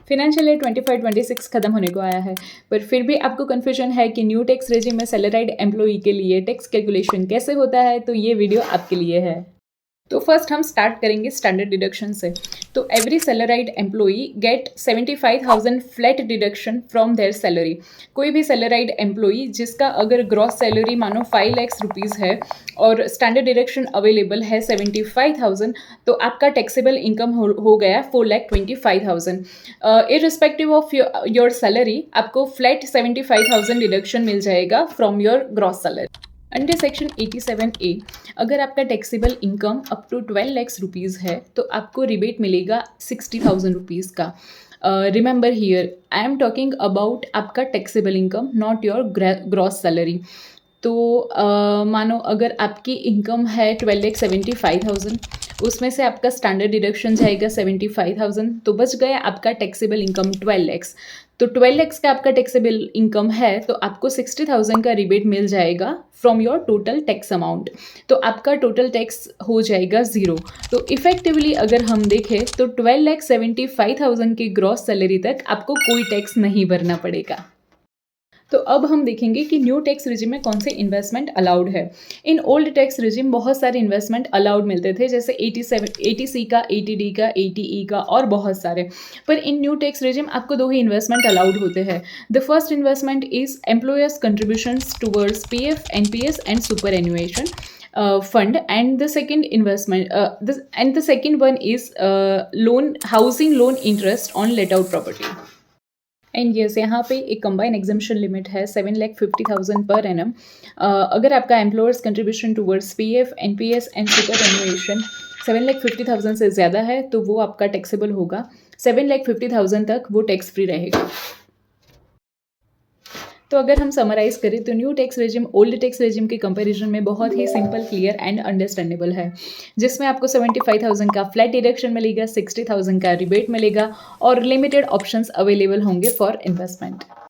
Financial year 25-26 खत्म होने को आया है, पर फिर भी आपको कन्फ्यूजन है कि न्यू टैक्स रेजिम में सैलरीड एम्प्लॉई के लिए टैक्स कैलकुलेशन कैसे होता है, तो ये वीडियो आपके लिए है। तो फर्स्ट हम स्टार्ट करेंगे स्टैंडर्ड डिडक्शन से। तो every salaried employee get 75,000 flat deduction from their salary. कोई भी सैलराइड एम्प्लॉई जिसका अगर ग्रॉस सैलरी मानो 5 लाख रुपीज़ है और स्टैंडर्ड डिडक्शन अवेलेबल है 75,000, तो आपका टैक्सेबल इनकम हो गया 4,25,000। इररिस्पेक्टिव ऑफ योर सैलरी आपको फ्लैट 75,000 डिडक्शन मिल जाएगा from your gross salary. Under section 87A अगर आपका taxable income up to 12 lakh rupees है तो आपको रिबेट मिलेगा 60,000 रुपीज़ का। Remember here I am talking about आपका taxable income, not your gross salary. तो मानो अगर आपकी इनकम है 12,75,000, उसमें से आपका स्टैंडर्ड डिडक्शन जाएगा 75,000, तो बच गया आपका टैक्सेबल इनकम 12 लैक्स। तो 12 लैक्स का आपका टैक्सेबल इनकम है तो आपको 60,000 का रिबेट मिल जाएगा from your total tax amount, तो आपका टोटल टैक्स हो जाएगा 0। तो इफेक्टिवली अगर हम देखें तो 12,75,000 की ग्रॉस सैलरी तक आपको कोई टैक्स नहीं भरना पड़ेगा। तो अब हम देखेंगे कि न्यू टैक्स रिजिम में कौन से इन्वेस्टमेंट अलाउड है। इन ओल्ड टैक्स रिजिम बहुत सारे इन्वेस्टमेंट अलाउड मिलते थे, जैसे 80C का, 80D का, 80E का और बहुत सारे। पर इन न्यू टैक्स रिजिम आपको 2 ही इन्वेस्टमेंट अलाउड होते हैं। The first investment is employer's contributions towards PF, NPS and superannuation fund, and the second one is housing loan interest on let out property. And yes, यहाँ पे एक combine exemption limit है 7,50,000 पर एनम। अगर आपका employer's contribution towards PF, NPS and superannuation 7,50,000 से ज़्यादा है तो वो आपका टैक्सेबल होगा। 7,50,000 तक वो टैक्स फ्री रहेगा। तो अगर हम समराइज़ करें तो new tax regime old tax regime के कंपैरिजन में बहुत ही सिंपल, क्लियर एंड अंडरस्टैंडेबल है, जिसमें आपको 75,000 का फ्लैट डिडक्शन मिलेगा, 60,000 का रिबेट मिलेगा और लिमिटेड ऑप्शंस अवेलेबल होंगे फॉर इन्वेस्टमेंट।